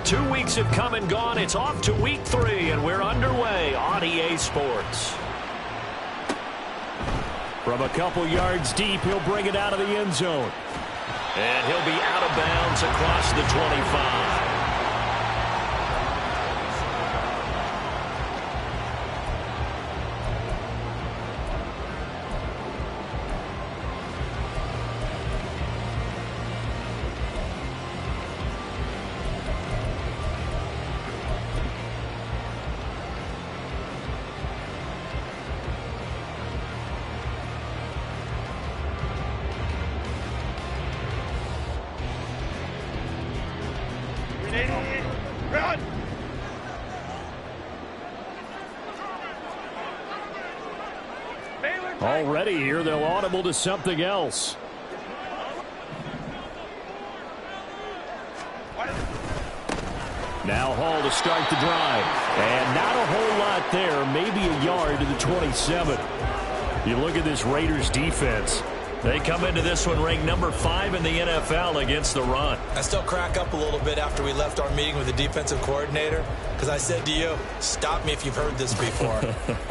2 weeks have come and gone. It's off to week 3, and we're underway on EA Sports. From a couple yards deep, he'll bring it out of the end zone. And he'll be out of bounds across the 25. Already here, they'll audible to something else. Now Hall to start the drive. And not a whole lot there, maybe a yard to the 27. You look at this Raiders defense. They come into this one ranked number 5 in the NFL against the run. I still crack up a little bit after we left our meeting with the defensive coordinator because I said to you, stop me if you've heard this before.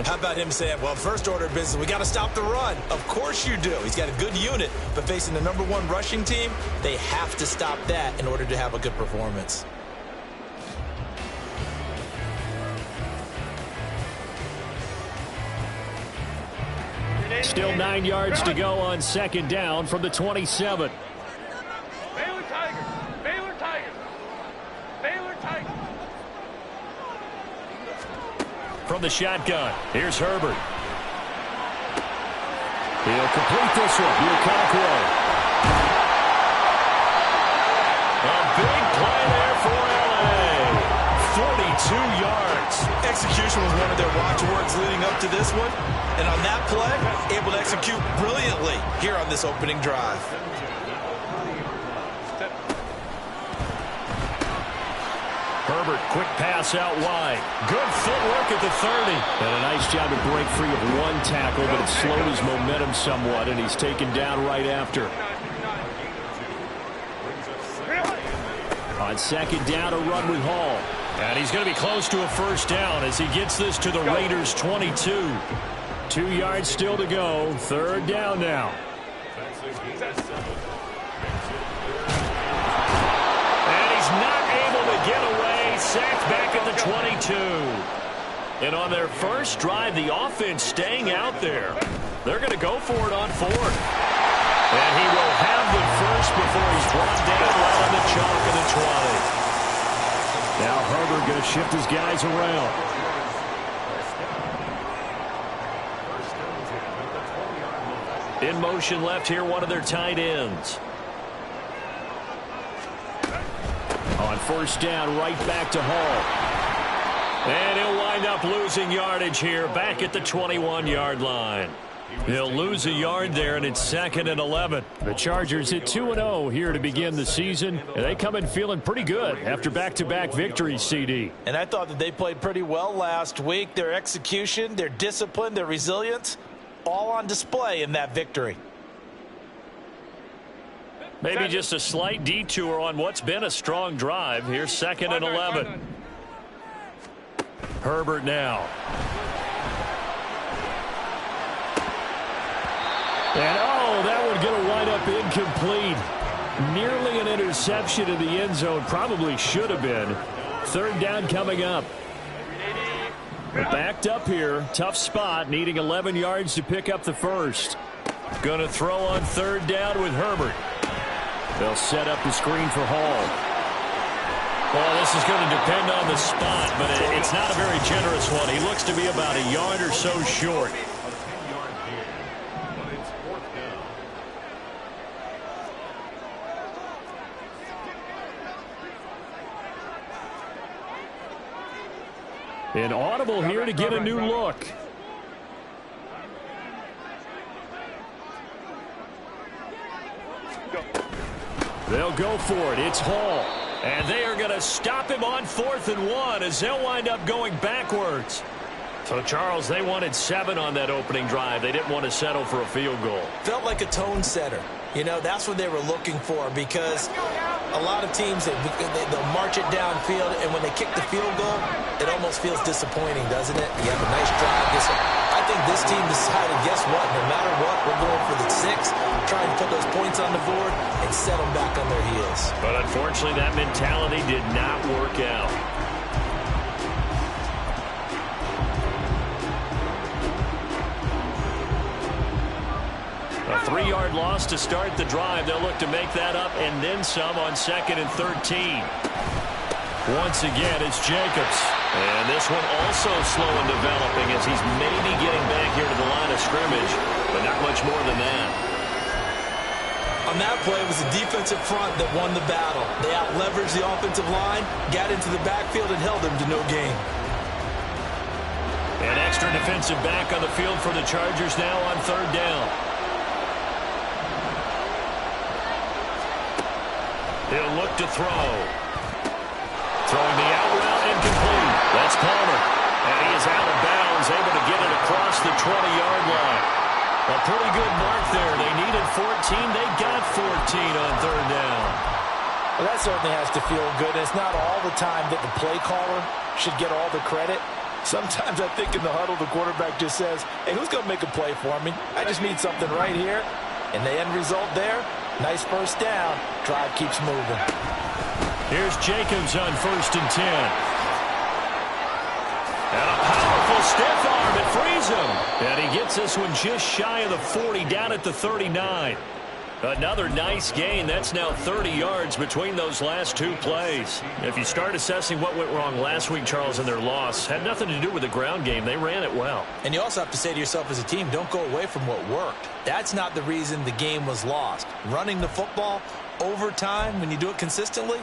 How about him saying, well, first order of business, we got to stop the run. Of course you do. He's got a good unit, but facing the number 1 rushing team, they have to stop that in order to have a good performance. Still 9 yards to go on second down from the 27. Baylor Tigers! Baylor Tigers! Baylor Tigers! From the shotgun, here's Herbert. He'll complete this one. Okonkwo. A big play there for LA. 42 yards. Execution was one of their watchwords leading up to this one. And on that play, able to execute brilliantly here on this opening drive. Herbert, quick pass out wide. Good footwork at the 30. And a nice job to break free of one tackle, but it slowed his momentum somewhat, and he's taken down right after. On second down, a run with Hall. And he's going to be close to a first down as he gets this to the Raiders' 22. 2 yards still to go. Third down now. And he's not able to get away. Sacked back at the 22. And on their first drive, the offense staying out there. They're going to go for it on 4th. And he will have the first before he's brought down right on the chalk of the 20. Now Herbert going to shift his guys around. In motion left here, one of their tight ends. On first down, right back to Hall. And he'll wind up losing yardage here, back at the 21-yard line. He'll lose a yard there, and it's 2nd and 11. The Chargers hit 2-0 here to begin the season, and they come in feeling pretty good after back-to-back victories, CD. And I thought that they played pretty well last week. Their execution, their discipline, their resilience, all on display in that victory. Maybe just a slight detour on what's been a strong drive. Here's 2nd and 11. Herbert now. And that one going to wind up incomplete. Nearly an interception in the end zone. Probably should have been. Third down coming up. Backed up here. Tough spot. Needing 11 yards to pick up the first. Going to throw on third down with Herbert. They'll set up the screen for Hall. Well, this is going to depend on the spot, but it's not a very generous one. He looks to be about a yard or so short. An audible here to get a new look. They'll go for it. It's Hall. And they are going to stop him on 4th and 1 as they'll wind up going backwards. So, Charles, they wanted 7 on that opening drive. They didn't want to settle for a field goal. Felt like a tone setter. You know, that's what they were looking for because A lot of teams, they'll march it downfield, and when they kick the field goal, it almost feels disappointing, doesn't it? You have a nice drive. I think this team decided, guess what? No matter what, we're going for the 6, trying to put those points on the board and set them back on their heels. But unfortunately, that mentality did not work out. A 3-yard loss to start the drive. They'll look to make that up and then some on 2nd and 13. Once again, it's Jacobs. And this one also slow in developing as he's maybe getting back here to the line of scrimmage, but not much more than that. On that play, it was the defensive front that won the battle. They out-leveraged the offensive line, got into the backfield, and held them to no gain. An extra defensive back on the field for the Chargers now on 3rd down. He'll look to throw. Throwing the out route incomplete. That's Palmer. And he is out of bounds, able to get it across the 20-yard line. A pretty good mark there. They needed 14. They got 14 on 3rd down. Well, that certainly has to feel good. It's not all the time that the play caller should get all the credit. Sometimes I think in the huddle, the quarterback just says, hey, who's going to make a play for me? I just need something right here. And the end result there, nice first down. Drive keeps moving. Here's Jacobs on 1st and 10. And a powerful stiff arm. It frees him. And he gets this one just shy of the 40, down at the 39. Another nice gain. That's now 30 yards between those last 2 plays. If you start assessing what went wrong last week, Charles, in their loss, had nothing to do with the ground game. They ran it well. And you also have to say to yourself as a team, don't go away from what worked. That's not the reason the game was lost. Running the football over time, when you do it consistently,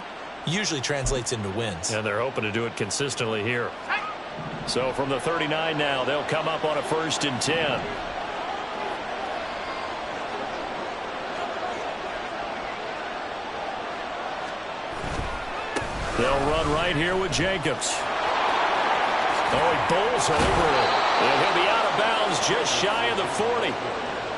usually translates into wins. And they're hoping to do it consistently here. So from the 39 now, they'll come up on a 1st and 10. They'll run right here with Jacobs. Oh, he bowls over it. And he'll be out of bounds just shy of the 40.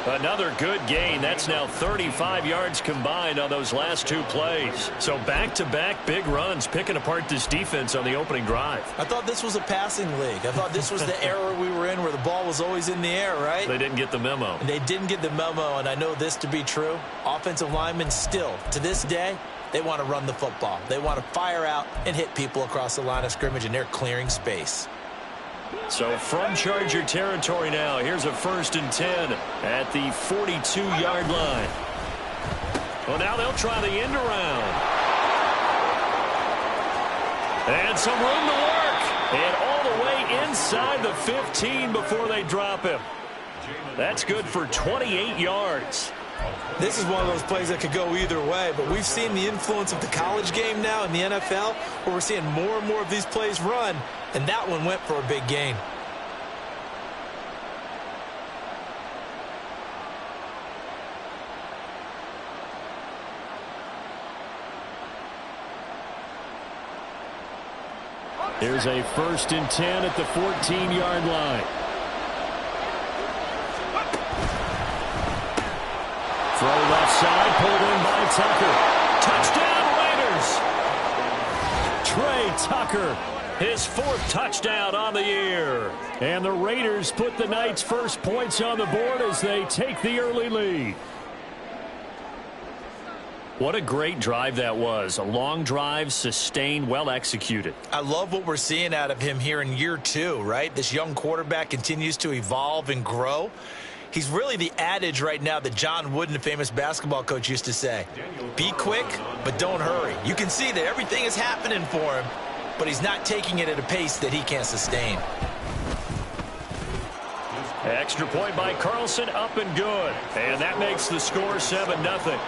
Another good gain. That's now 35 yards combined on those last 2 plays. So back-to-back big runs, picking apart this defense on the opening drive. I thought this was a passing league. I thought this was the era we were in where the ball was always in the air, right? They didn't get the memo. They didn't get the memo, and I know this to be true. Offensive linemen still, to this day, they want to run the football. They want to fire out and hit people across the line of scrimmage, and they're clearing space. So from Charger territory now, here's a 1st and 10 at the 42-yard line. Well, now they'll try the end around. And some room to work. And all the way inside the 15 before they drop him. That's good for 28 yards. This is one of those plays that could go either way, but we've seen the influence of the college game now in the NFL, where we're seeing more and more of these plays run, and that one went for a big gain. Here's a 1st and 10 at the 14-yard line. Throw left side, pulled in by Tucker. Touchdown, Raiders! Trey Tucker, his 4th touchdown on the year. And the Raiders put the Knights' first points on the board as they take the early lead. What a great drive that was. A long drive, sustained, well executed. I love what we're seeing out of him here in year 2, right? This young quarterback continues to evolve and grow. He's really the adage right now that John Wooden, the famous basketball coach, used to say. Be quick, but don't hurry. You can see that everything is happening for him, but he's not taking it at a pace that he can't sustain. Extra point by Carlson, up and good. And that makes the score 7-0.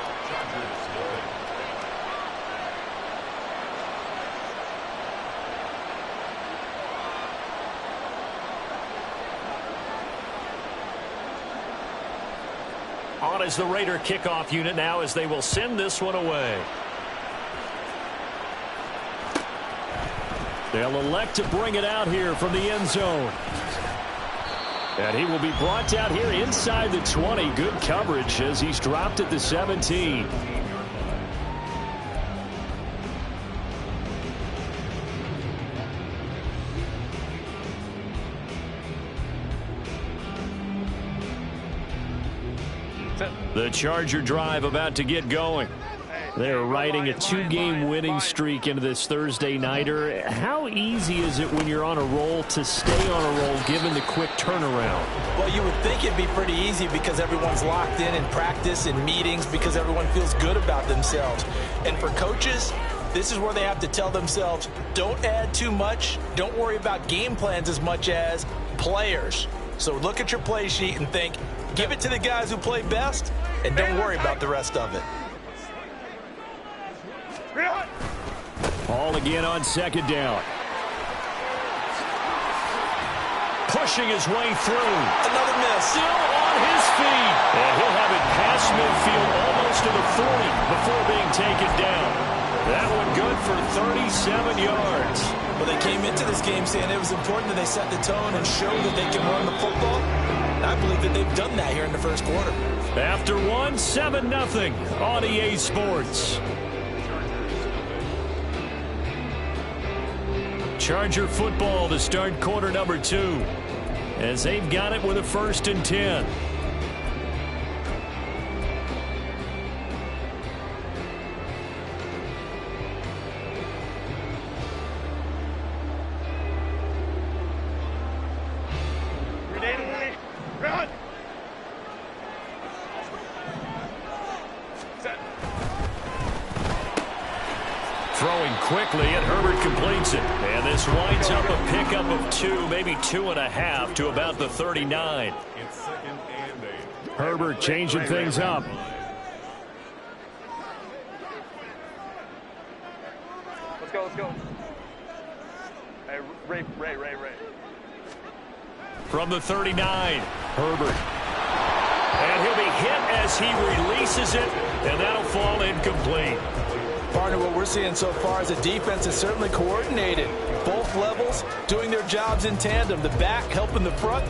On is the Raider kickoff unit now as they will send this one away. They'll elect to bring it out here from the end zone. And he will be brought down here inside the 20. Good coverage as he's dropped at the 17. The Charger drive about to get going. They're riding a 2-game winning streak into this Thursday nighter. How easy is it when you're on a roll to stay on a roll given the quick turnaround? Well, you would think it'd be pretty easy because everyone's locked in practice and meetings because everyone feels good about themselves. And for coaches, this is where they have to tell themselves, don't add too much. Don't worry about game plans as much as players. So look at your play sheet and think, give it to the guys who play best, and don't worry about the rest of it. Ball again on second down. Pushing his way through. Another miss. Still on his feet. And he'll have it past midfield almost to the 40 before being taken down. That one good for 37 yards. Well, they came into this game saying it was important that they set the tone and show that they can run the football. And I believe that they've done that here in the first quarter. After one, 7-0 on EA Sports. Charger football to start quarter number 2 as they've got it with a 1st and 10. Run! Throwing quickly, and Herbert completes it. And this winds up a pickup of 2, maybe 2.5 to about the 39. Herbert changing things up. Let's go, let's go. Hey, Ray. From the 39, Herbert. And he'll be hit as he releases it, and that'll fall incomplete. Partner, what we're seeing so far is the defense is certainly coordinated. Both levels doing their jobs in tandem. The back helping the front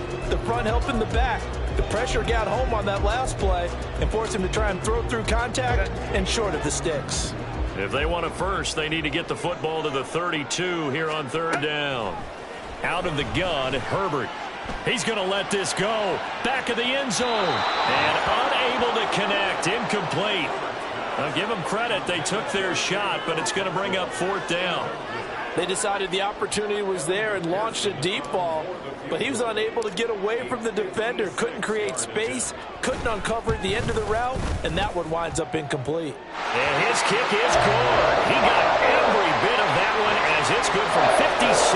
helping the back. The pressure got home on that last play and forced him to try and throw through contact and short of the sticks. If they want a first, they need to get the football to the 32 here on 3rd down. Out of the gun, Herbert. He's going to let this go. Back of the end zone. And unable to connect. Incomplete. I'll give them credit. They took their shot, but it's going to bring up 4th down. They decided the opportunity was there and launched a deep ball, but he was unable to get away from the defender. Couldn't create space, couldn't uncover the end of the route, and that one winds up incomplete. And his kick is good. He got every bit of that one as it's good from 56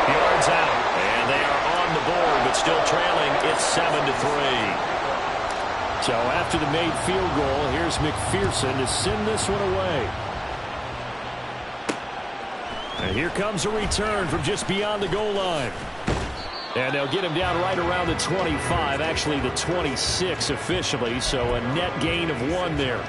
yards out. And they are on the board, but still trailing. It's 7-3. So after the made field goal, here's McPherson to send this one away. And here comes a return from just beyond the goal line. And they'll get him down right around the 25, actually the 26 officially, so a net gain of 1 there.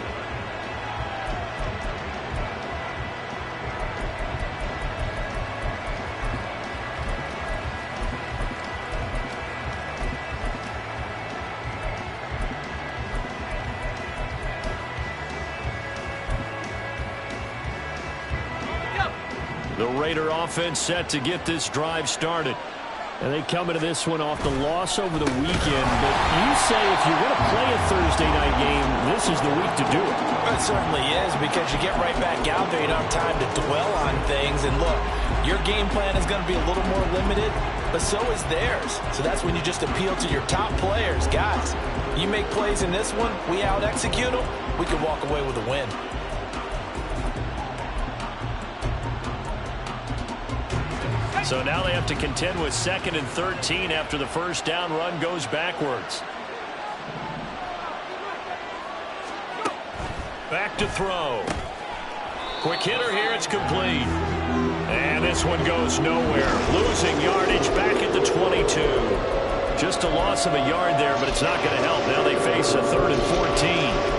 The Raider offense set to get this drive started. And they come into this one off the loss over the weekend. But you say if you're going to play a Thursday night game, this is the week to do it. It certainly is, because you get right back out there. You don't have time to dwell on things. And look, your game plan is going to be a little more limited, but so is theirs. So that's when you just appeal to your top players. Guys, you make plays in this one, we out-execute them, we can walk away with a win. So now they have to contend with 2nd and 13 after the first down run goes backwards. Back to throw. Quick hitter here, it's complete. And this one goes nowhere. Losing yardage back at the 22. Just a loss of a yard there, but it's not going to help. Now they face a 3rd and 14.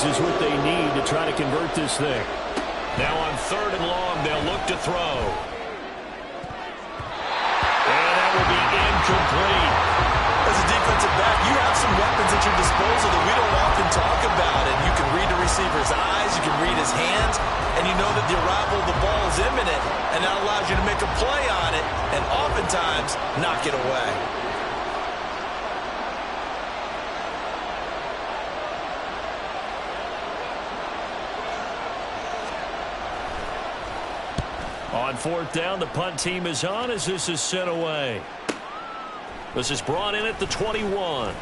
Is what they need to try to convert this thing. Now on 3rd and long, they'll look to throw. And that will be incomplete. As a defensive back, you have some weapons at your disposal that we don't often talk about, and you can read the receiver's eyes, you can read his hands, and you know that the arrival of the ball is imminent, and that allows you to make a play on it and oftentimes knock it away. On fourth down, the punt team is on as this is sent away. This is brought in at the 21.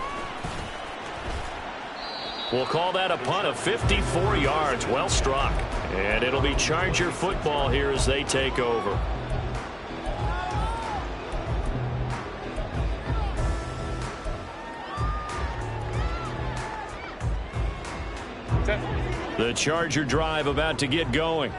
We'll call that a punt of 54 yards. Well struck. And it'll be Charger football here as they take over. The Charger drive about to get going.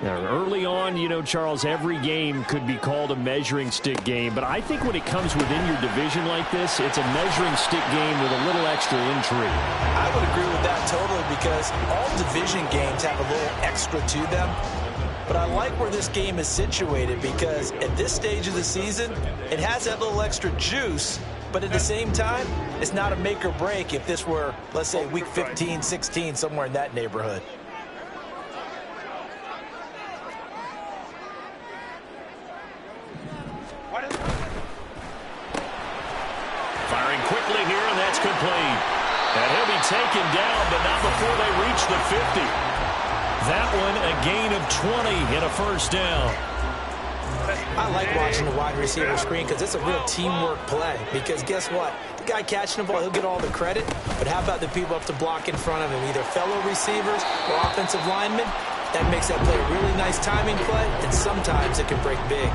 Now, early on, you know, Charles, every game could be called a measuring stick game. But I think when it comes within your division like this, it's a measuring stick game with a little extra intrigue. I would agree with that totally because all division games have a little extra to them. But I like where this game is situated because at this stage of the season, it has that little extra juice. But at the same time, it's not a make or break if this were, let's say, week 15, 16, somewhere in that neighborhood. Firing quickly here, and that's complete. And he'll be taken down, but not before they reach the 50. That one a gain of 20 and a first down. I like watching the wide receiver screen because it's a real teamwork play. Because guess what? The guy catching the ball, he'll get all the credit. But how about the people up to block in front of him, either fellow receivers or offensive linemen? That makes that play a really nice timing play, and sometimes it can break big.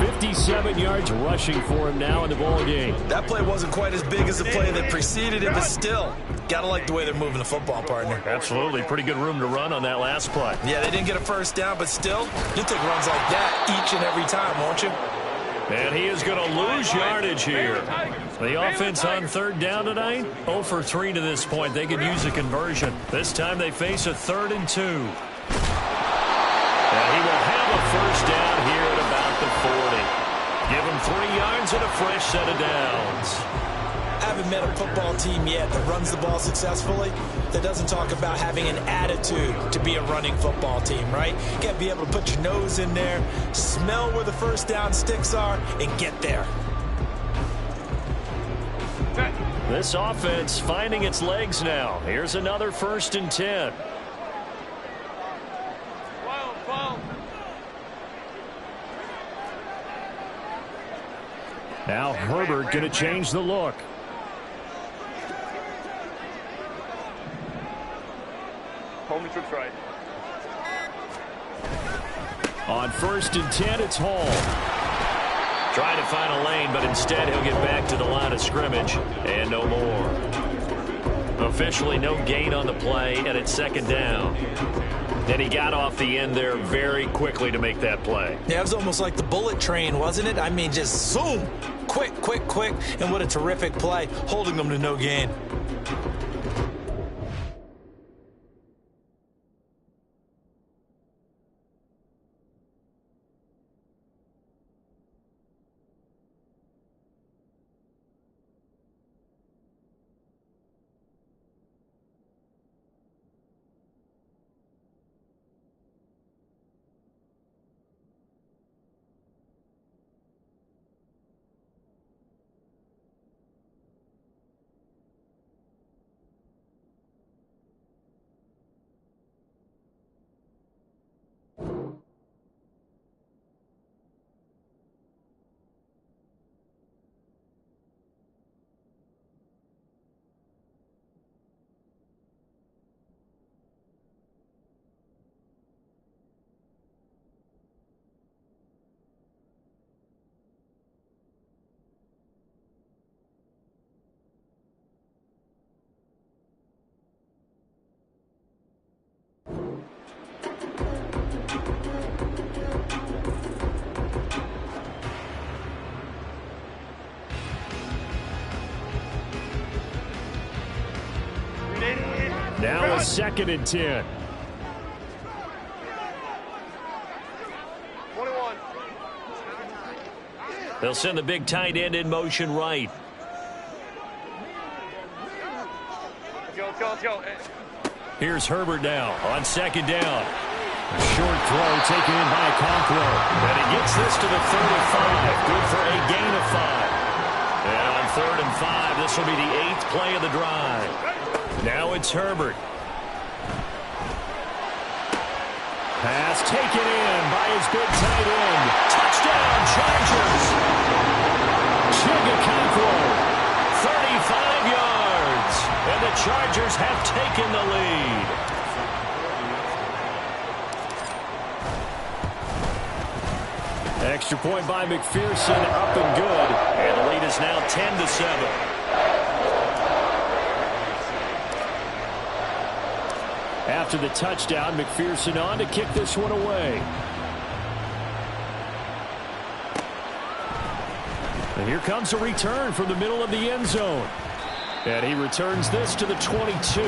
57 yards rushing for him now in the ball game. That play wasn't quite as big as the play that preceded it, but still, gotta like the way they're moving the football, partner. Absolutely. Pretty good room to run on that last play. Yeah, they didn't get a first down, but still, you'll take runs like that each and every time, won't you? And he is going to lose yardage here. The offense on third down tonight, 0 for 3 to this point. They could use a conversion. This time they face a 3rd and 2. And he will have a first down here at about the 40. Give him 3 yards and a fresh set of downs. I haven't met a football team yet that runs the ball successfully that doesn't talk about having an attitude to be a running football team, right? You got to be able to put your nose in there, smell where the first down sticks are, and get there. This offense finding its legs now. Here's another 1st and 10. Now Herbert going to change the look. Hold me trips right. On 1st and 10, it's Hall. Trying to find a lane, but instead he'll get back to the line of scrimmage and no more. Officially no gain on the play, and it's 2nd down. And he got off the end there very quickly to make that play. Yeah, it was almost like the bullet train, wasn't it? I mean, just zoom, quick, quick, quick, and what a terrific play, holding them to no gain. Now a 2nd and 10. 21. They'll send the big tight end in motion right. Let's go, let's go, let's go. Here's Herbert now on second down. A short throw taken in by Okonkwo. And he gets this to the 35. Good for a gain of 5. And on 3rd and 5, this will be the 8th play of the drive. Now it's Herbert. Pass taken in by his big tight end. Touchdown, Chargers. Chig Okonkwo, 35 yards. And the Chargers have taken the lead. Extra point by McPherson, up and good. And the lead is now 10-7. After the touchdown, McPherson on to kick this one away. And here comes a return from the middle of the end zone. And he returns this to the 22.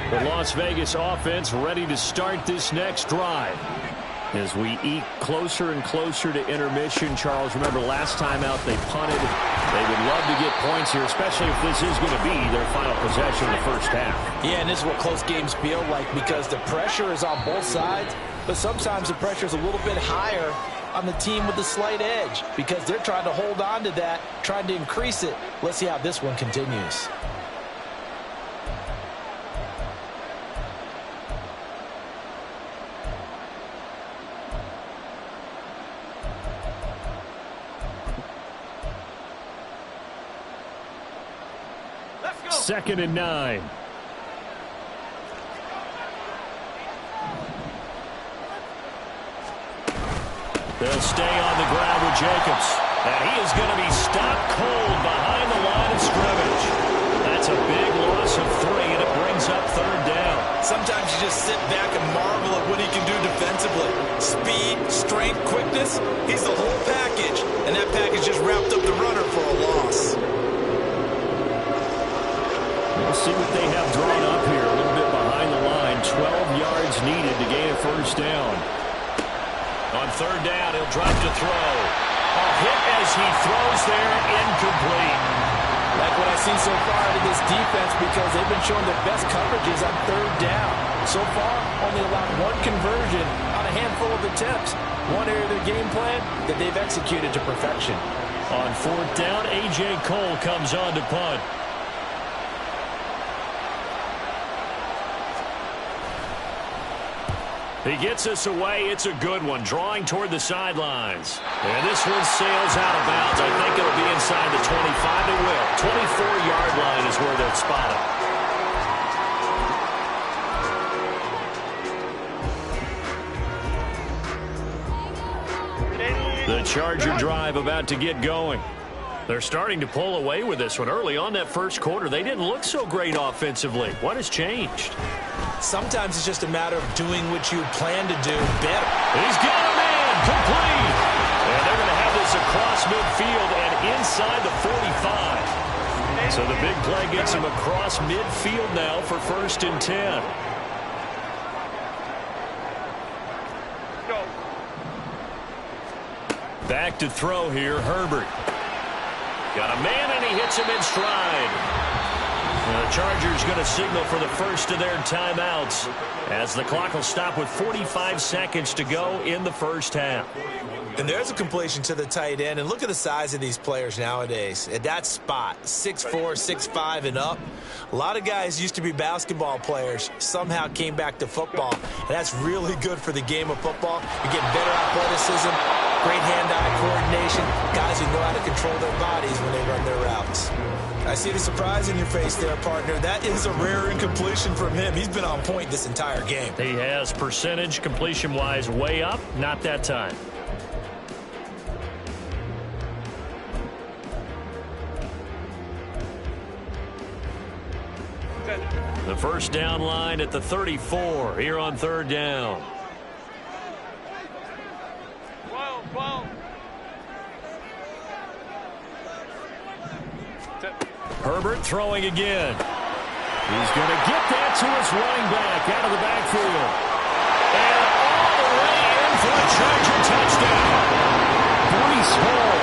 The Las Vegas offense ready to start this next drive. As we eke closer and closer to intermission, Charles, remember last time out they punted. They would love to get points here, especially if this is going to be their final possession in the first half. Yeah, and this is what close games feel like because the pressure is on both sides, but sometimes the pressure is a little bit higher on the team with the slight edge because they're trying to hold on to that, trying to increase it. Let's see how this one continues. Second and 9. They'll stay on the ground with Jacobs. And he is going to be stopped cold behind the line of scrimmage. That's a big loss of 3, and it brings up 3rd down. Sometimes you just sit back and marvel at what he can do defensively. Speed, strength, quickness, he's the whole package. And that package just wrapped up the runner for a loss. We'll see what they have drawn up here. A little bit behind the line. 12 yards needed to gain a 1st down. On 3rd down, he'll drop to throw. A hit as he throws there, incomplete. Like what I've seen so far out of this defense because they've been showing their best coverages on 3rd down. So far, only allowed 1 conversion on a handful of attempts. One area of their game plan that they've executed to perfection. On 4th down, A.J. Cole comes on to punt. He gets us away. It's a good one, drawing toward the sidelines. And this one sails out of bounds. I think it'll be inside the 25. It will. 24-yard line is where they'll spot it. The Charger drive about to get going. They're starting to pull away with this one. Early on that first quarter, they didn't look so great offensively. What has changed? Sometimes it's just a matter of doing what you plan to do better. He's got a man, complete. And they're going to have this across midfield and inside the 45. So the big play gets him across midfield now for 1st and 10. Go. Back to throw here, Herbert. Got a man, and he hits him in stride. The Chargers going to signal for the first of their timeouts as the clock will stop with 45 seconds to go in the first half. And there's a completion to the tight end. And look at the size of these players nowadays. At that spot, 6'4", 6'5", and up. A lot of guys used to be basketball players, somehow came back to football. And that's really good for the game of football. You're getting better athleticism, great hand-eye coordination, guys who know how to control their bodies when they run their routes. I see the surprise in your face there, partner. That is a rare incompletion from him. He's been on point this entire game. He has percentage completion-wise way up, not that time. The 1st down line at the 34 here on 3rd down. 12. Herbert throwing again. He's going to get that to his running back out of the backfield. And all the way in for a Charger touchdown. Breece Hall,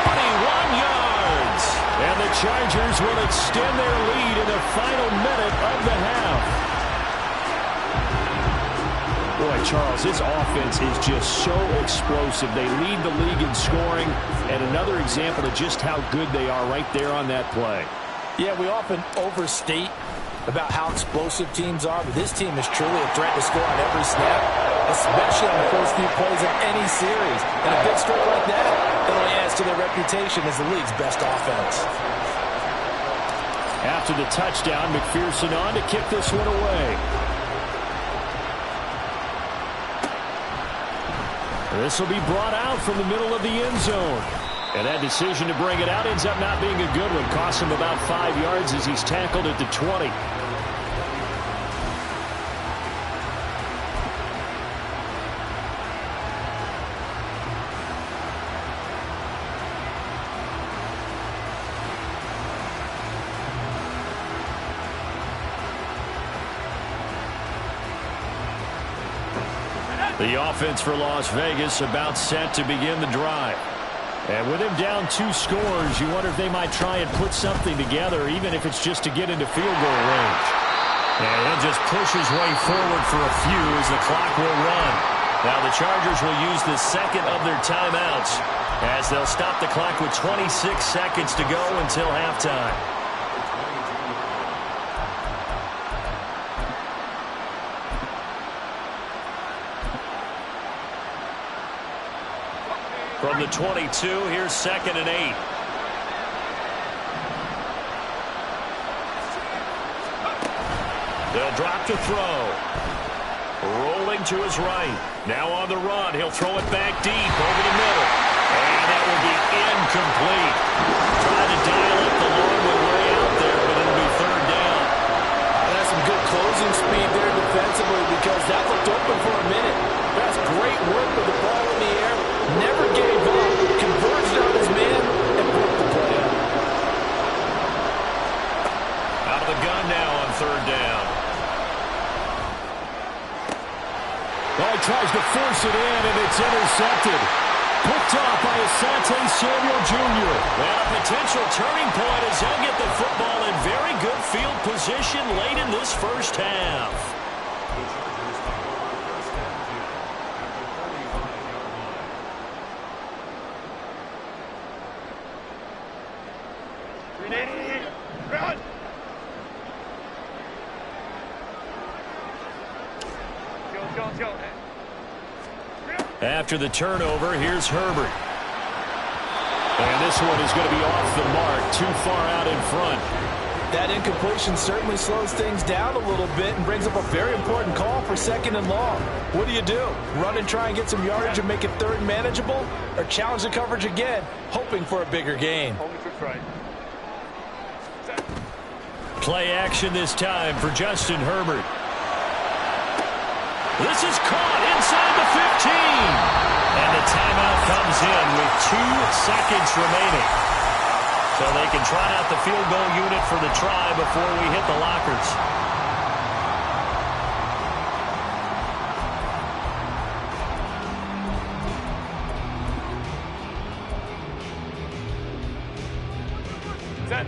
41 yards. And the Chargers will extend their lead in the final minute of the half. Boy, Charles, this offense is just so explosive. They lead the league in scoring, and another example of just how good they are right there on that play. Yeah, we often overstate about how explosive teams are, but this team is truly a threat to score on every snap, especially on the first few plays of any series. And a big stroke like that, it only adds to their reputation as the league's best offense. After the touchdown, McPherson on to kick this one away. This will be brought out from the middle of the end zone. And that decision to bring it out ends up not being a good one. Costs him about 5 yards as he's tackled at the 20. The offense for Las Vegas about set to begin the drive. And with him down 2 scores, you wonder if they might try and put something together, even if it's just to get into field goal range. And he'll just push his way forward for a few as the clock will run. Now the Chargers will use the second of their timeouts as they'll stop the clock with 26 seconds to go until halftime. From the 22, here's 2nd and 8. They'll drop to throw. Rolling to his right. Now on the run. He'll throw it back deep over the middle. And that will be incomplete. Trying to dial up the long one way out there, but it'll be 3rd down. That's some good closing speed there defensively because that looked open for a minute. That's great work with the ball in the air. Never gave up, converged on his man, and broke the play up. Out of the gun now on 3rd down. Well, he tries to force it in, and it's intercepted. Picked off by Asante Samuel Jr. And a potential turning point as he'll get the football in very good field position late in this first half. Run! Let's go. After the turnover, here's Herbert. And this one is going to be off the mark, too far out in front. That incompletion certainly slows things down a little bit and brings up a very important call for 2nd and long. What do you do? Run and try and get some yardage and make it 3rd manageable? Or challenge the coverage again, hoping for a bigger gain? Play action this time for Justin Herbert. This is caught inside the 15. And the timeout comes in with 2 seconds remaining. So they can trot out the field goal unit for the try before we hit the lockers. Set.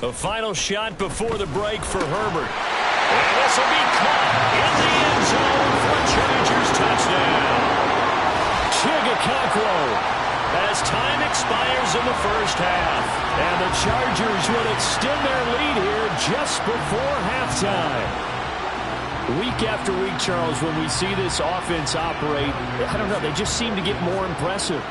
The final shot before the break for Herbert. And this will be caught in the end zone for a Chargers touchdown. Chigakakwo as time expires in the first half. And the Chargers will extend their lead here just before halftime. Week after week, Charles, when we see this offense operate, I don't know, they just seem to get more impressive.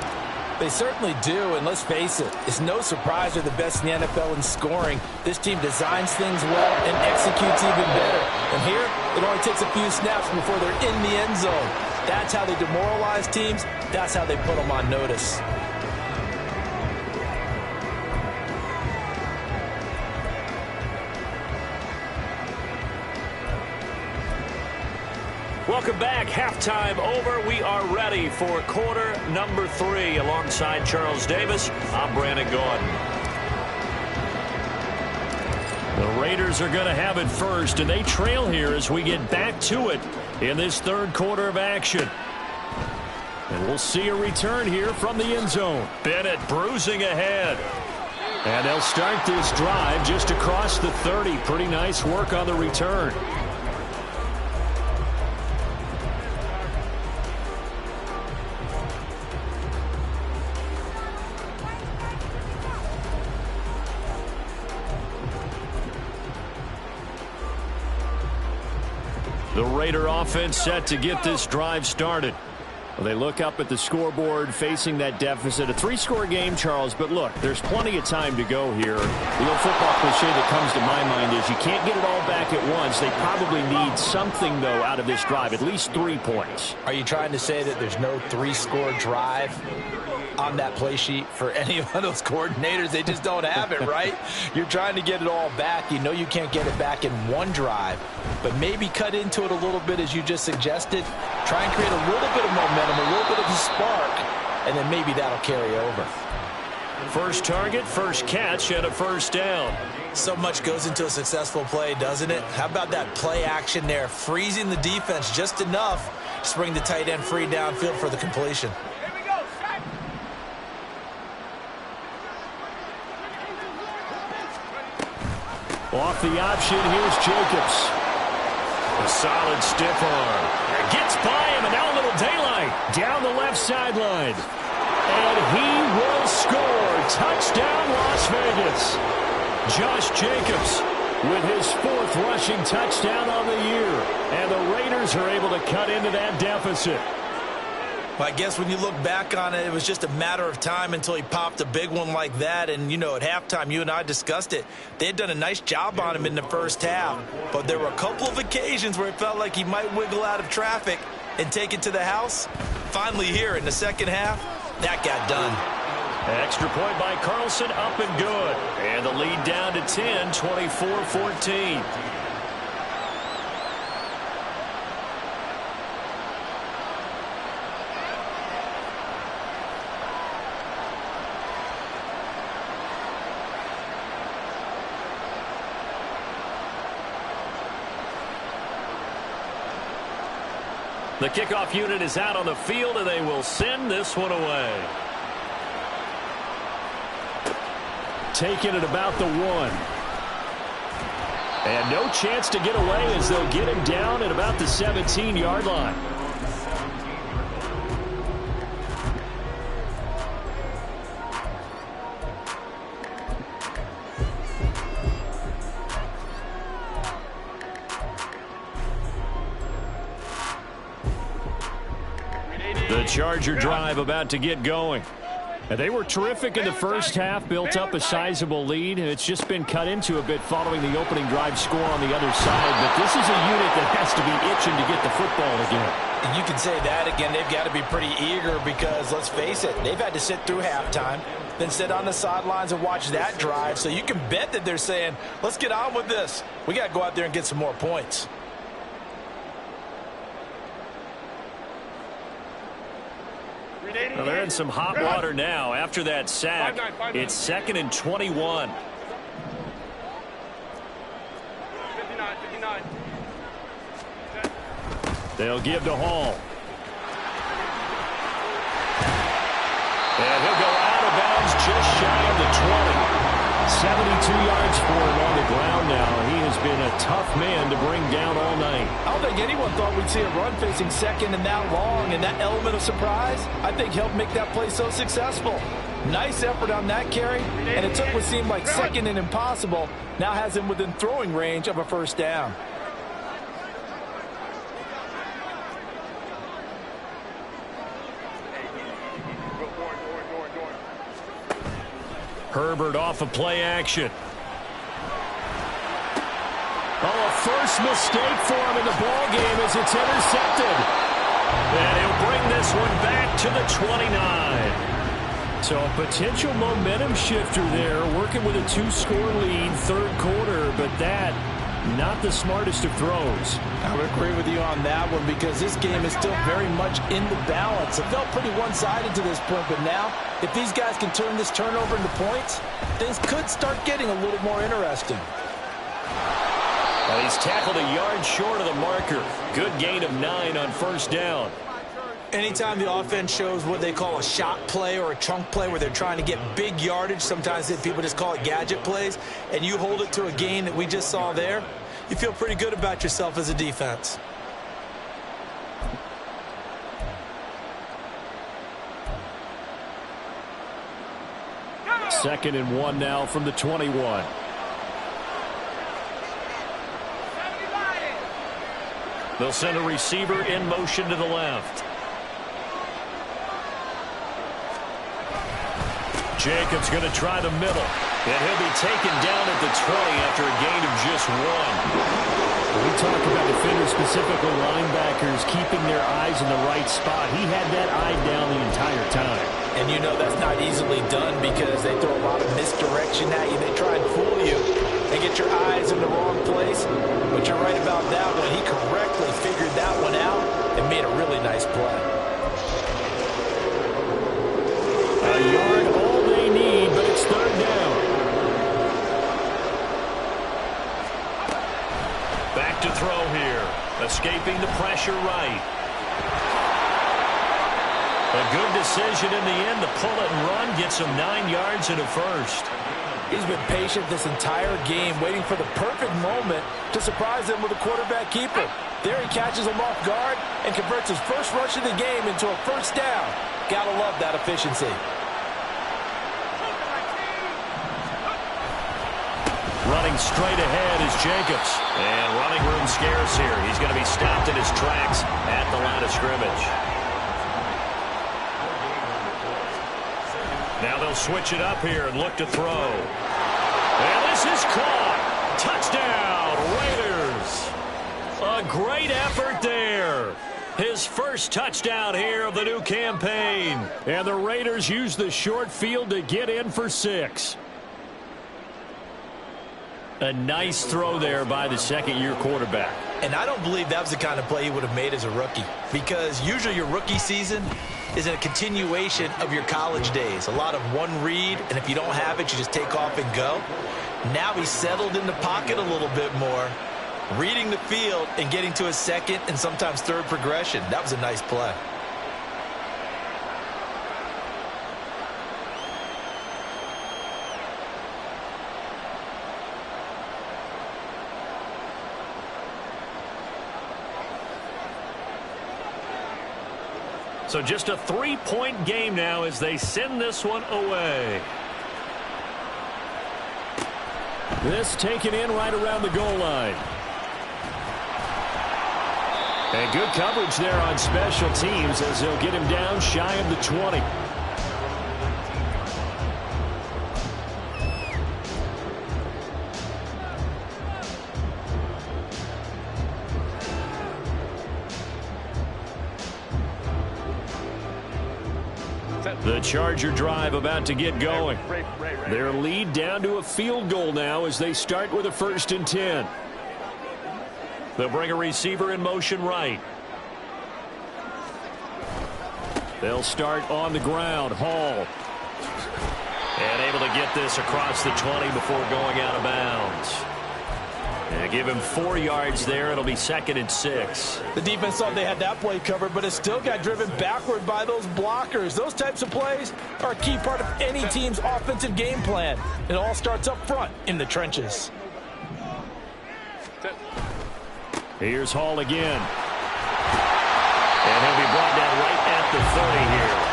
They certainly do, and let's face it, it's no surprise they're the best in the NFL in scoring. This team designs things well and executes even better. And here, it only takes a few snaps before they're in the end zone. That's how they demoralize teams. That's how they put them on notice. Welcome back. Halftime over. We are ready for quarter number 3. Alongside Charles Davis, I'm Brandon Gaudin. The Raiders are going to have it first, and they trail here as we get back to it in this third quarter of action. And we'll see a return here from the end zone. Bennett bruising ahead. And they'll start this drive just across the 30. Pretty nice work on the return. The Raider offense set to get this drive started. Well, they look up at the scoreboard facing that deficit. A 3-score game, Charles, but look, there's plenty of time to go here. The old football cliche that comes to my mind is you can't get it all back at once. They probably need something, though, out of this drive, at least 3 points. Are you trying to say that there's no 3-score drive on that play sheet for any of those coordinators? They just don't have it, right? You're trying to get it all back. You know you can't get it back in one drive, but maybe cut into it a little bit as you just suggested. Try and create a little bit of momentum, a little bit of a spark, and then maybe that'll carry over. First target, first catch, and a first down. So much goes into a successful play, doesn't it? How about that play action there, freezing the defense just enough to bring the tight end free downfield for the completion. Off the option, here's Jacobs. A solid stiff arm. Gets by him, and now a little daylight. Down the left sideline. And he will score. Touchdown, Las Vegas. Josh Jacobs with his 4th rushing touchdown on the year. And the Raiders are able to cut into that deficit. Well, I guess when you look back on it, it was just a matter of time until he popped a big one like that. And, you know, at halftime, you and I discussed it. They had done a nice job on him in the first half. But there were a couple of occasions where it felt like he might wiggle out of traffic and take it to the house. Finally here in the second half, that got done. Extra point by Carlson, up and good. And the lead down to 10, 24-14. The kickoff unit is out on the field, and they will send this one away. Taking it about the 1. And no chance to get away as they'll get him down at about the 17-yard line. The Charger drive about to get going. And they were terrific in the first half, built up a sizable lead, and it's just been cut into a bit following the opening drive score on the other side. But this is a unit that has to be itching to get the football again. And you can say that again. They've got to be pretty eager because, let's face it, they've had to sit through halftime, then sit on the sidelines and watch that drive. So you can bet that they're saying, let's get on with this. We got to go out there and get some more points. Well, they're in some hot water now after that sack. It's 2nd and 21. 59. They'll give to Hall. And he'll go out of bounds just shy of the 20. 72 yards for him on the ground now. He has been a tough man to bring down all night. I don't think anyone thought we'd see a run facing 2nd and that long, and that element of surprise, I think, helped make that play so successful. Nice effort on that carry, and it took what seemed like 2nd and impossible, now has him within throwing range of a first down. Herbert off of play action. Oh, a first mistake for him in the ball game as it's intercepted. And he'll bring this one back to the 29. So a potential momentum shifter there, working with a 2-score lead, third quarter, but that not the smartest of throws. I would agree with you on that one because this game is still very much in the balance. It felt pretty one-sided to this point, but now, if these guys can turn this turnover into points, things could start getting a little more interesting. Well, he's tackled a yard short of the marker. Good gain of 9 on first down. Anytime the offense shows what they call a shot play or a chunk play where they're trying to get big yardage, sometimes people just call it gadget plays, and you hold it to a gain that we just saw there, you feel pretty good about yourself as a defense. Second and 1 now from the 21. They'll send a receiver in motion to the left. Jacobs going to try the middle. And he'll be taken down at the 20 after a gain of just 1. When we talk about defenders, specifically linebackers, keeping their eyes in the right spot, he had that eye down the entire time. And you know that's not easily done because they throw a lot of misdirection at you. They try and fool you. They get your eyes in the wrong place. But you're right about that one. He correctly figured that one out and made a really nice play. A yard all they need, but it's third down. Back to throw here. Escaping the pressure right. A good decision in the end to pull it and run. Gets him 9 yards and a first. He's been patient this entire game, waiting for the perfect moment to surprise them with a quarterback keeper. There he catches him off guard and converts his first rush of the game into a first down. Gotta love that efficiency. Running straight ahead is Jacobs. And running room scarce here. He's going to be stopped in his tracks at the line of scrimmage. Now they'll switch it up here and look to throw. And this is caught. Touchdown, Raiders. A great effort there. His first touchdown here of the new campaign. And the Raiders use the short field to get in for 6. A nice throw there by the second-year quarterback. And I don't believe that was the kind of play he would have made as a rookie, because usually your rookie season is a continuation of your college days. A lot of one read, and if you don't have it, you just take off and go. Now he's settled in the pocket a little bit more, reading the field and getting to his second and sometimes third progression. That was a nice play. So just a 3-point game now as they send this one away. This taken in right around the goal line. And good coverage there on special teams as they'll get him down shy of the 20. The Charger drive about to get going. Their lead down to a field goal now as they start with a 1st and 10. They'll bring a receiver in motion right. They'll start on the ground. Hall. And able to get this across the 20 before going out of bounds. And give him 4 yards there. It'll be 2nd and 6. The defense thought they had that play covered, but it still got driven backward by those blockers. Those types of plays are a key part of any team's offensive game plan. It all starts up front in the trenches. Here's Hall again. And he'll be brought down right at the 30 here.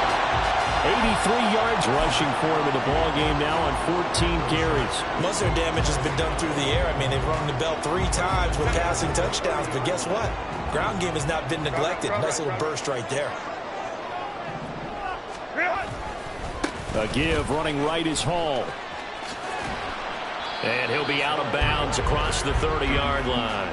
83 yards rushing for him in the ball game now on 14 carries. Most of their damage has been done through the air. I mean, they've rung the bell 3 times with passing touchdowns, but guess what? Ground game has not been neglected. Nice little burst right there. A give running right is Hall. And he'll be out of bounds across the 30-yard line.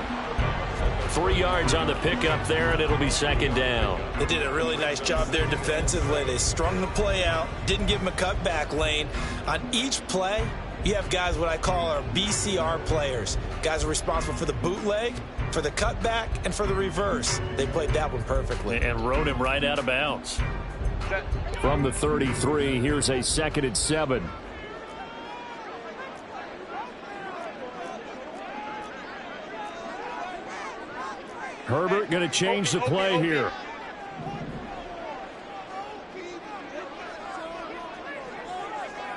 3 yards on the pickup there, and it'll be 2nd down. They did a really nice job there defensively. They strung the play out, didn't give him a cutback lane. On each play, You have guys what I call our BCR players. Guys are responsible for the bootleg, for the cutback, and for the reverse. They played that one perfectly. And rode him right out of bounds. From the 33, here's a 2nd and 7. Herbert going to change the play here.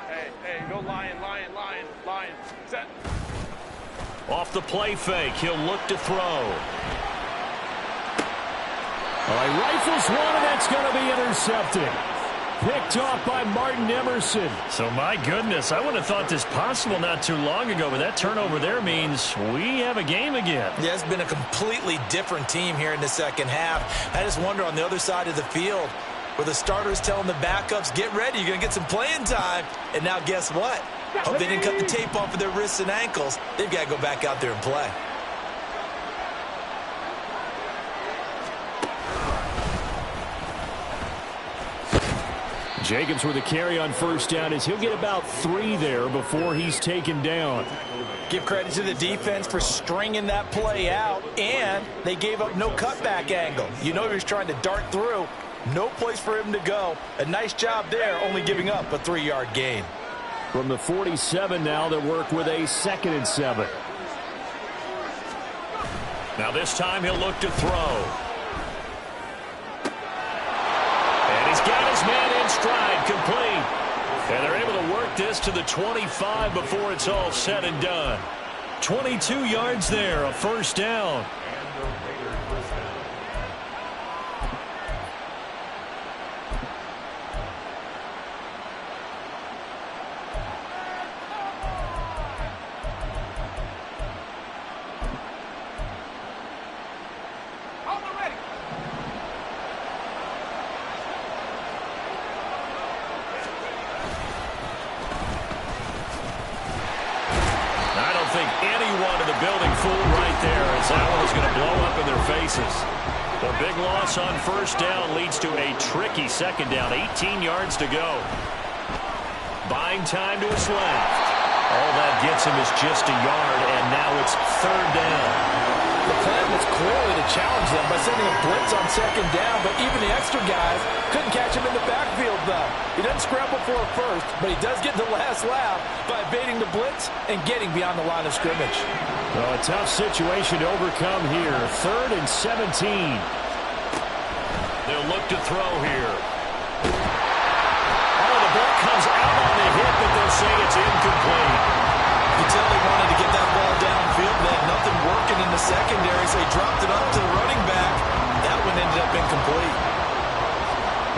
Hey, go lion. Set. Off the play fake, he'll look to throw. All right, rifles one, and that's going to be intercepted. Picked off by Martin Emerson. So, my goodness, I wouldn't have thought this possible not too long ago, but that turnover there means we have a game again. Yeah, it's been a completely different team here in the second half. I just wonder on the other side of the field where the starters telling the backups, get ready, you're going to get some playing time. And now guess what? Hope they didn't cut the tape off of their wrists and ankles. They've got to go back out there and play. Jacobs with a carry on first down as he'll get about 3 there before he's taken down. Give credit to the defense for stringing that play out, and they gave up no cutback angle. You know he was trying to dart through. No place for him to go. A nice job there, only giving up a 3-yard gain. From the 47 now, they work with a 2nd and 7. Now this time he'll look to throw. And he's got his man in stride, complete. And they're able to work this to the 25 before it's all said and done. 22 yards there, a first down. The big loss on first down leads to a tricky second down. 18 yards to go. Buying time to his left. All that gets him is just a yard, and now it's 3rd down. The plan was clearly to challenge them by sending a blitz on 2nd down, but even the extra guys couldn't catch him in the backfield, though. He doesn't scramble for a first, but he does get the last laugh by evading the blitz and getting beyond the line of scrimmage. Well, a tough situation to overcome here. 3rd and 17. They'll look to throw here. Oh, the ball comes out on the hit, but they'll say it's incomplete. You can tell they wanted to get that ball downfield. They had nothing working in the secondary, so he dropped it up to the running back. That one ended up incomplete.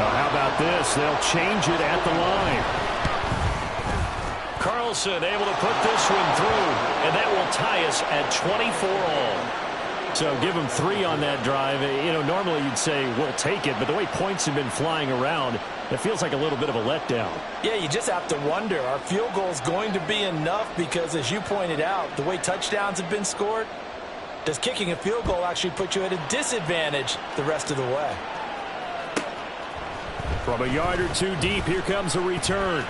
Well, how about this? They'll change it at the line. Carlson able to put this one through, and that will tie us at 24 all. So give them 3 on that drive. You know, normally you'd say we'll take it, but the way points have been flying around, it feels like a little bit of a letdown. Yeah, you just have to wonder, are field goals going to be enough? Because as you pointed out, the way touchdowns have been scored, does kicking a field goal actually put you at a disadvantage the rest of the way? From a yard or 2 deep, here comes a return.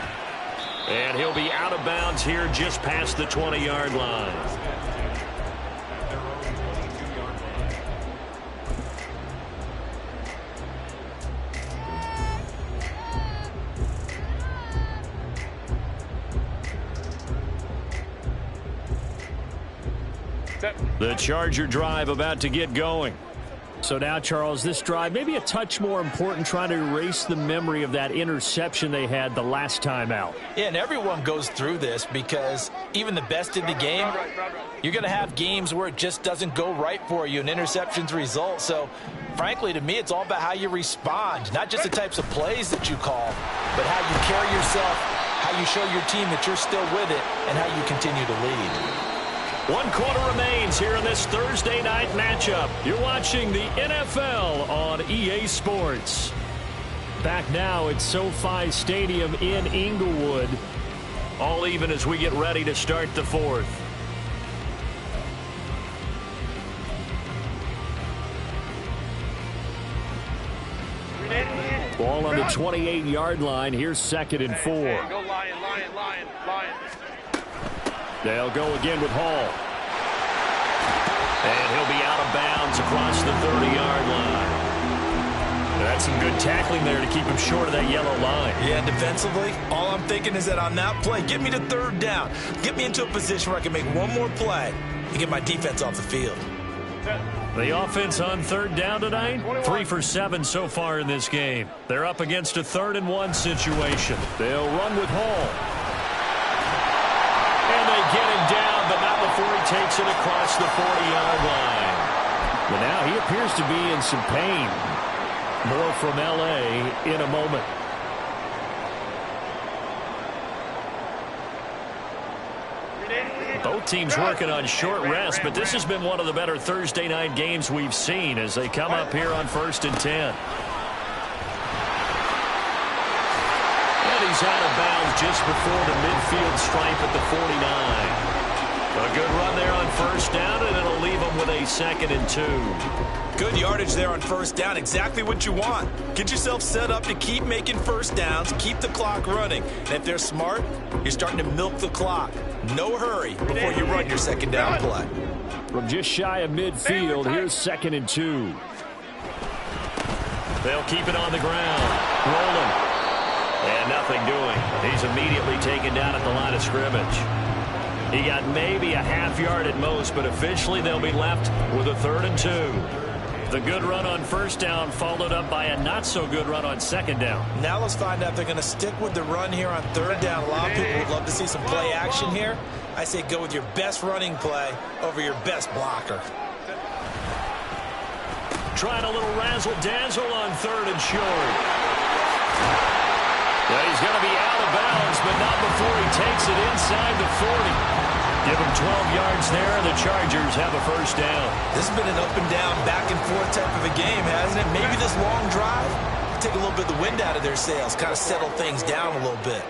And he'll be out of bounds here just past the 20-yard line. The Charger drive about to get going. So now, Charles, this drive maybe a touch more important, trying to erase the memory of that interception they had the last time out. Yeah, and everyone goes through this because even the best in the game, you're going to have games where it just doesn't go right for you and interceptions result. So, frankly, to me, it's all about how you respond, not just the types of plays that you call, but how you carry yourself, how you show your team that you're still with it, and how you continue to lead. 1 quarter remains here in this Thursday night matchup. You're watching the NFL on EA Sports. Back now at SoFi Stadium in Inglewood. All even as we get ready to start the 4th. Ball on the 28-yard line. Here's 2nd and 4. Go Lion. They'll go again with Hall. And he'll be out of bounds across the 30-yard line. That's some good tackling there to keep him short of that yellow line. Yeah, defensively, all I'm thinking is that on that play, get me to third down. Get me into a position where I can make one more play and get my defense off the field. The offense on third down tonight, 3 for 7 so far in this game. They're up against a 3rd-and-1 situation. They'll run with Hall. And they get him down, but not before he takes it across the 40-yard line. But now he appears to be in some pain. More from L.A. in a moment. Both teams working on short rest, but this has been one of the better Thursday night games we've seen as they come up here on 1st and 10. And he's out of bounds just before the midfield stripe at the 49. A good run there on 1st down, and it'll leave him with a 2nd and 2. Good yardage there on 1st down. Exactly what you want. Get yourself set up to keep making 1st downs, keep the clock running. And if they're smart, you're starting to milk the clock. No hurry before you run your 2nd down play. From just shy of midfield, here's 2nd and 2. They'll keep it on the ground. Rolling. And nothing doing. He's immediately taken down at the line of scrimmage. He got maybe a half yard at most, but officially they'll be left with a 3rd and 2. The good run on 1st down followed up by a not-so-good run on 2nd down. Now let's find out if they're going to stick with the run here on 3rd down. A lot of people would love to see some play action here. I say go with your best running play over your best blocker. Trying a little razzle-dazzle on 3rd and short. Yeah, he's going to be out of bounds, but not before he takes it inside the 40. Give him 12 yards there, and the Chargers have a 1st down. This has been an up-and-down, back-and-forth type of a game, hasn't it? Maybe this long drive take a little bit of the wind out of their sails, kind of settle things down a little bit.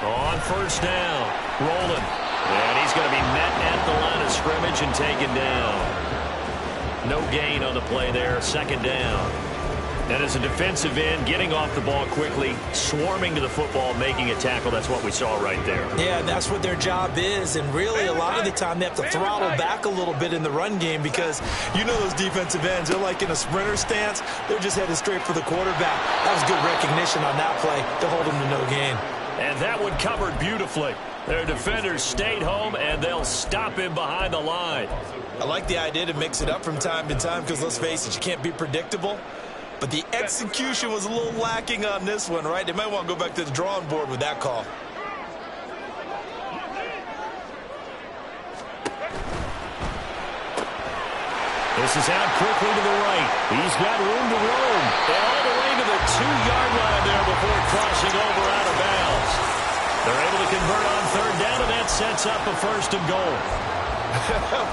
On 1st down, rolling. And he's going to be met at the line of scrimmage and taken down. No gain on the play there, 2nd down. And as a defensive end, getting off the ball quickly, swarming to the football, making a tackle, that's what we saw right there. Yeah, that's what their job is, and really a lot of the time they have to throttle back a little bit in the run game because you know those defensive ends, they're like in a sprinter stance. They're just headed straight for the quarterback. That was good recognition on that play to hold him to no gain. And that one covered beautifully. Their defenders stayed home, and they'll stop him behind the line. I like the idea to mix it up from time to time because, let's face it, you can't be predictable. But the execution was a little lacking on this one, right? They might want to go back to the drawing board with that call. This is out quickly to the right. He's got room to roam. And all the way to the 2-yard line there before crossing over out of bounds. They're able to convert on 3rd down, and that sets up a 1st and goal.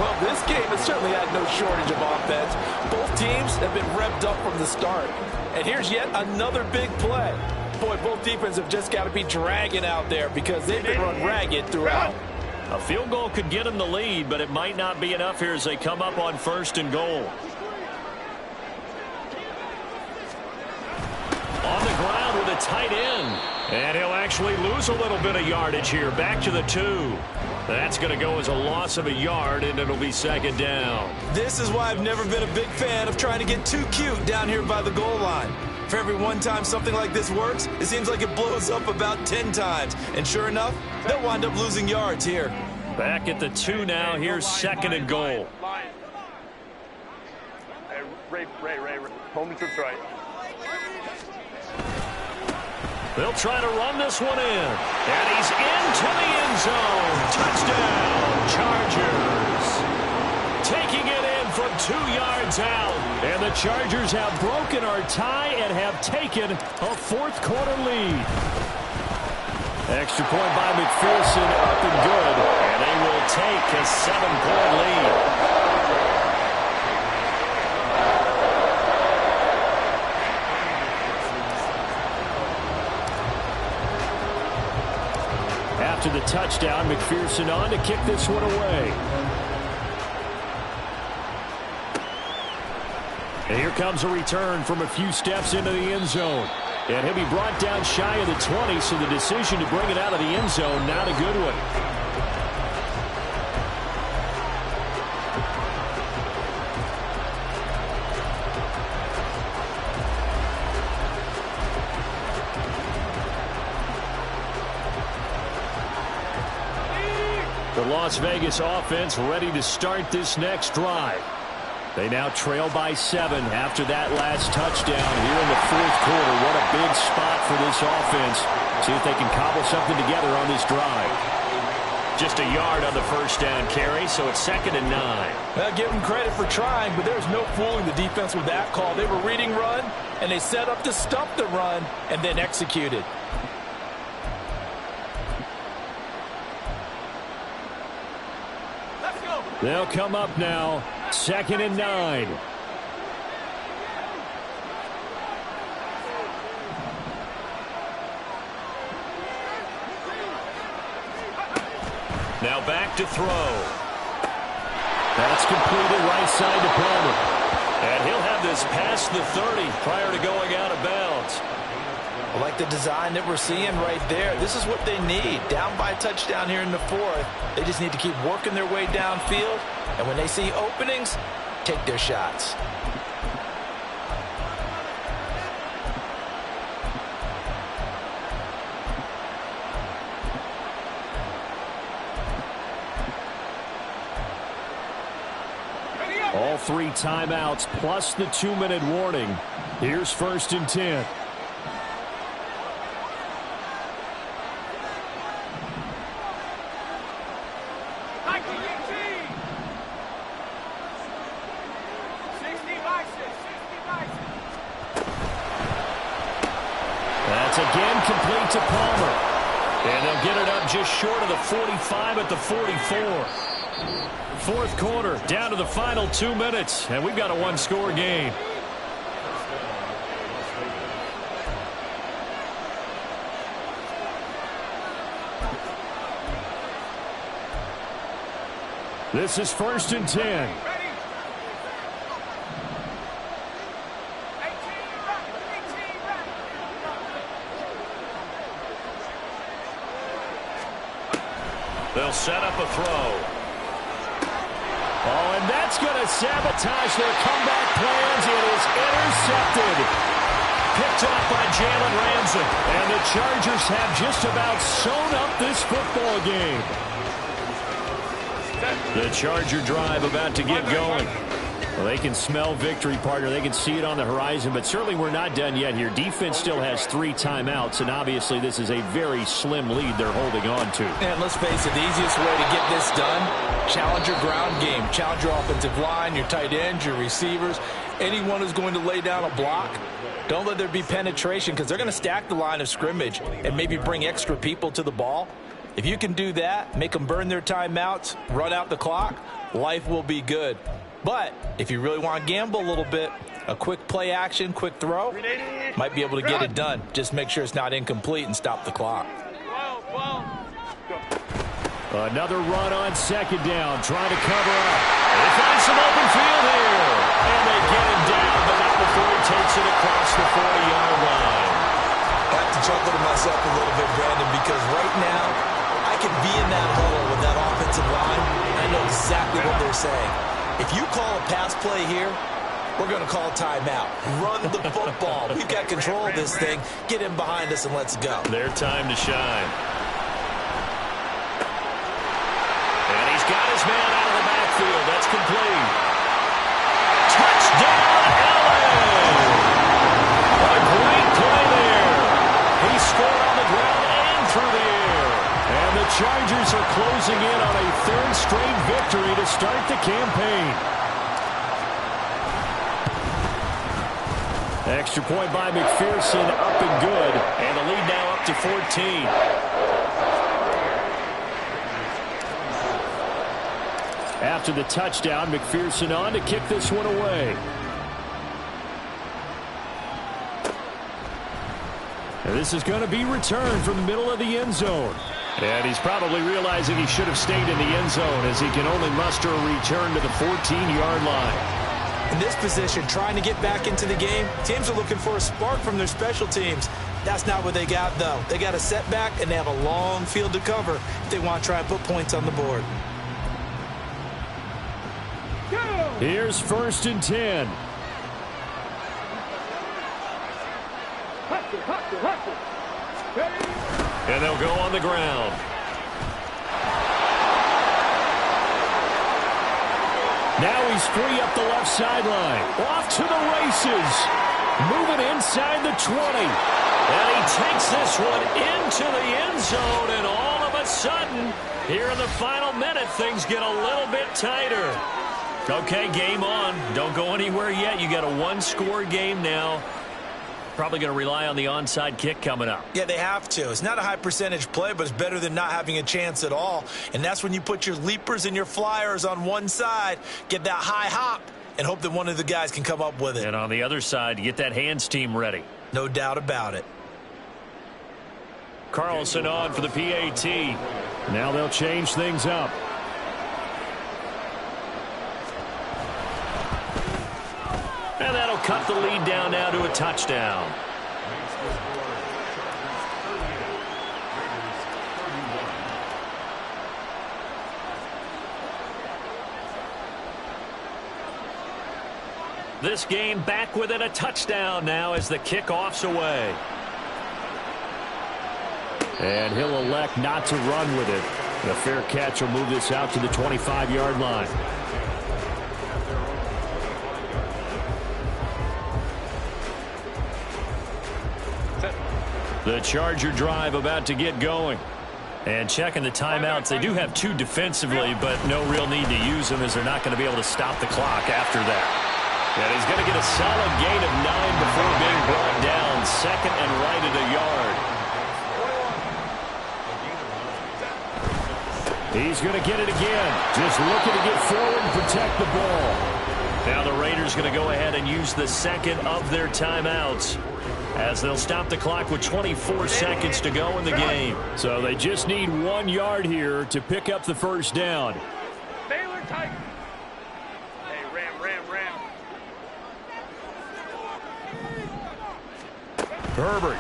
Well, this game has certainly had no shortage of offense. Both teams have been revved up from the start. And here's yet another big play. Boy, both defenses have just got to be dragging out there because they've been run ragged throughout. A field goal could get them the lead, but it might not be enough here as they come up on 1st and goal. On the ground with a tight end. And he'll actually lose a little bit of yardage here. Back to the 2. That's going to go as a loss of a yard, and it'll be 2nd down. This is why I've never been a big fan of trying to get too cute down here by the goal line. For every one time something like this works, it seems like it blows up about 10 times. And sure enough, they'll wind up losing yards here. Back at the 2 now. Here's 2nd and goal. Hey, Ray, home to right. They'll try to run this one in. And he's into the end zone. Touchdown, Chargers. Taking it in from 2 yards out. And the Chargers have broken our tie and have taken a 4th quarter lead. Extra point by McPherson, up and good. And they will take a 7-point lead. After the touchdown, McPherson on to kick this one away. And here comes a return from a few steps into the end zone. And he'll be brought down shy of the 20, so the decision to bring it out of the end zone, not a good one. The Las Vegas offense ready to start this next drive. They now trail by 7 after that last touchdown here in the fourth quarter. What a big spot for this offense. See if they can cobble something together on this drive. Just a yard on the first down carry, so it's 2nd and 9. Well, give them credit for trying, but there's no fooling the defense with that call. They were reading run, and they set up to stump the run and then executed. They'll come up now, 2nd and 9. Now back to throw. That's completed right side to Palmer. And he'll have this past the 30 prior to going out of bounds. I like the design that we're seeing right there. This is what they need. Down by a touchdown here in the fourth. They just need to keep working their way downfield. And when they see openings, take their shots. All 3 timeouts plus the 2-minute warning. Here's 1st and 10. That's again complete to Palmer. And they'll get it up just short of the 45 at the 44. Fourth quarter, down to the final 2 minutes, and we've got a 1-score game. This is 1st and 10. They'll set up a throw. Oh, and that's going to sabotage their comeback plans. It is intercepted. Picked off by Jalen Ramsey. And the Chargers have just about sewn up this football game. The Charger drive about to get going. Well, they can smell victory, partner. They can see it on the horizon, but certainly we're not done yet here. Defense still has 3 timeouts, and obviously this is a very slim lead they're holding on to. And let's face it, the easiest way to get this done, challenge your ground game. Challenge your offensive line, your tight ends, your receivers, anyone who's going to lay down a block. Don't let there be penetration because they're going to stack the line of scrimmage and maybe bring extra people to the ball. If you can do that, make them burn their timeouts, run out the clock, life will be good. But if you really want to gamble a little bit, a quick play action, quick throw, might be able to get it done. Just make sure it's not incomplete and stop the clock. Another run on 2nd down, trying to cover up. They find some open field here. And they get him down, but not before he takes it across the 40-yard line. I have to chuckle to myself a little bit, Brandon, because right now I can be in that huddle with that offensive line, and I know exactly what they're saying. If you call a pass play here, we're going to call a timeout. Run the football. We've got control of this thing. Get in behind us and let's go. Their time to shine. And he's got his man out of the backfield. That's complete. Touchdown, Allen! A great play there. He scored on the ground and through the air. And the Chargers are closing in on a 3rd straight victory to start the campaign. Extra point by McPherson, up and good. And the lead now up to 14. After the touchdown, McPherson on to kick this one away. And this is going to be returned from the middle of the end zone. And he's probably realizing he should have stayed in the end zone as he can only muster a return to the 14-yard line. In this position, trying to get back into the game, teams are looking for a spark from their special teams. That's not what they got, though. They got a setback, and they have a long field to cover if they want to try and put points on the board. Here's 1st and 10. And they'll go on the ground. Now he's free up the left sideline. Off to the races. Moving inside the 20. And he takes this one into the end zone. And all of a sudden, here in the final minute, things get a little bit tighter. Okay, game on. Don't go anywhere yet. You got a one-score game now. Probably going to rely on the onside kick coming up. Yeah, they have to. It's not a high percentage play, but it's better than not having a chance at all. And that's when you put your leapers and your flyers on one side, get that high hop, and hope that one of the guys can come up with it. And on the other side, you get that hands team ready. No doubt about it. Carlson on for the PAT. Now they'll change things up. And that'll cut the lead down now to a touchdown. This game back within a touchdown now as the kickoff's away. And he'll elect not to run with it. The fair catch will move this out to the 25-yard line. The Charger drive about to get going. And checking the timeouts. They do have 2 defensively, but no real need to use them as they're not going to be able to stop the clock after that. And he's going to get a solid gain of 9 before being brought down. 2nd and right at a yard. He's going to get it again. Just looking to get forward and protect the ball. Now the Raiders going to go ahead and use the 2nd of their timeouts, as they'll stop the clock with 24 seconds to go in the game. So they just need 1 yard here to pick up the first down. Baylor Titan. Hey, Ram. Herbert.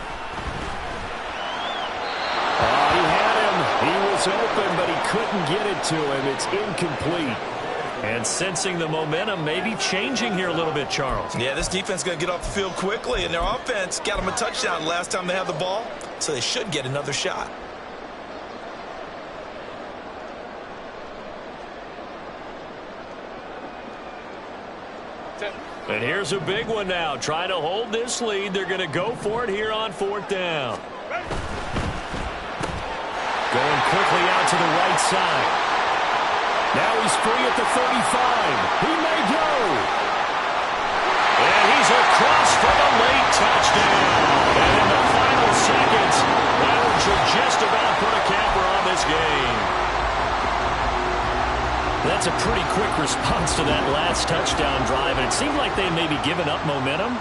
He had him. He was open, but he couldn't get it to him. It's incomplete. And sensing the momentum maybe changing here a little bit, Charles. Yeah, this defense is going to get off the field quickly, and their offense got them a touchdown last time they had the ball, so they should get another shot. And here's a big one now. Trying to hold this lead. They're going to go for it here on 4th down. Going quickly out to the right side. Now he's free at the 35. He may go. And he's across for the late touchdown. And in the final seconds, Raiders should just about put a capper on this game. That's a pretty quick response to that last touchdown drive. And it seemed like they may be giving up momentum.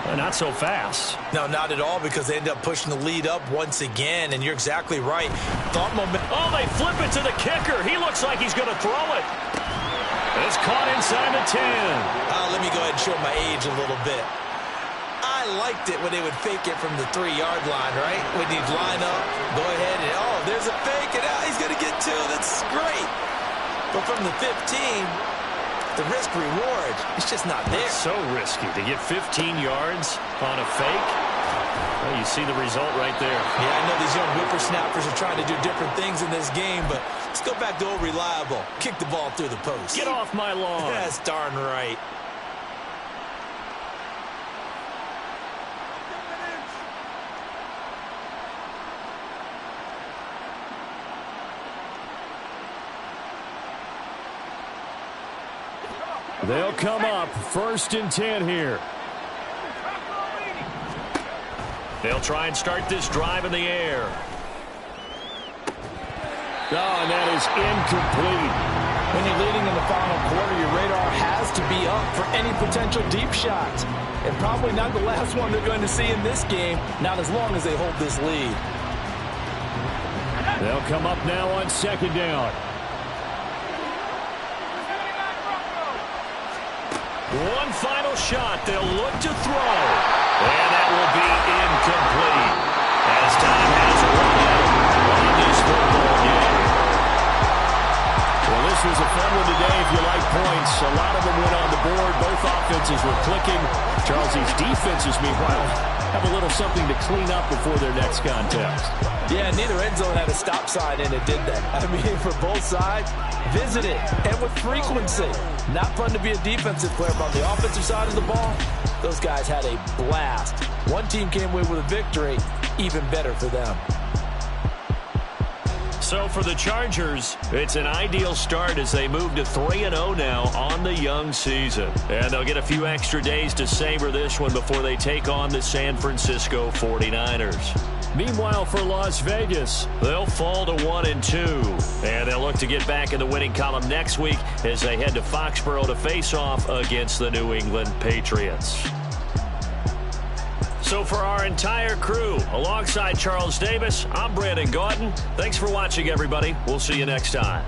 Not so fast. No, not at all, because they end up pushing the lead up once again, and you're exactly right. Oh, they flip it to the kicker. He looks like he's going to throw it. It's caught inside the 10. Let me go ahead and show my age a little bit. I liked it when they would fake it from the 3-yard line, right? When you'd line up, go ahead, and there's a fake, and he's going to get 2. That's great. But from the 15... the risk-reward, it's just not there. So risky to get 15 yards on a fake. Well, you see the result right there. Yeah, I know these young whippersnappers are trying to do different things in this game, but let's go back to old reliable. Kick the ball through the post. Get off my lawn. That's darn right. They'll come up 1st and 10 here. They'll try and start this drive in the air. And that is incomplete. When you're leading in the final quarter, your radar has to be up for any potential deep shots. And probably not the last one they're going to see in this game, not as long as they hold this lead. They'll come up now on 2nd down. One final shot. They'll look to throw. And that will be incomplete. As time has run out on this football game. Well, this was a fun one today if you like points. A lot of them went on the board. Both offenses were clicking. Charles's defenses, meanwhile, have a little something to clean up before their next contest. Yeah, neither end zone had a stop sign, and it did that. I mean, for both sides, visit it, and with frequency. Not fun to be a defensive player, but on the offensive side of the ball, those guys had a blast. One team came away with a victory, even better for them. So for the Chargers, it's an ideal start as they move to 3-0 now on the young season. And they'll get a few extra days to savor this one before they take on the San Francisco 49ers. Meanwhile, for Las Vegas, they'll fall to 1-2. And they'll look to get back in the winning column next week as they head to Foxborough to face off against the New England Patriots. So for our entire crew, alongside Charles Davis, I'm Brandon Gaudin. Thanks for watching, everybody. We'll see you next time.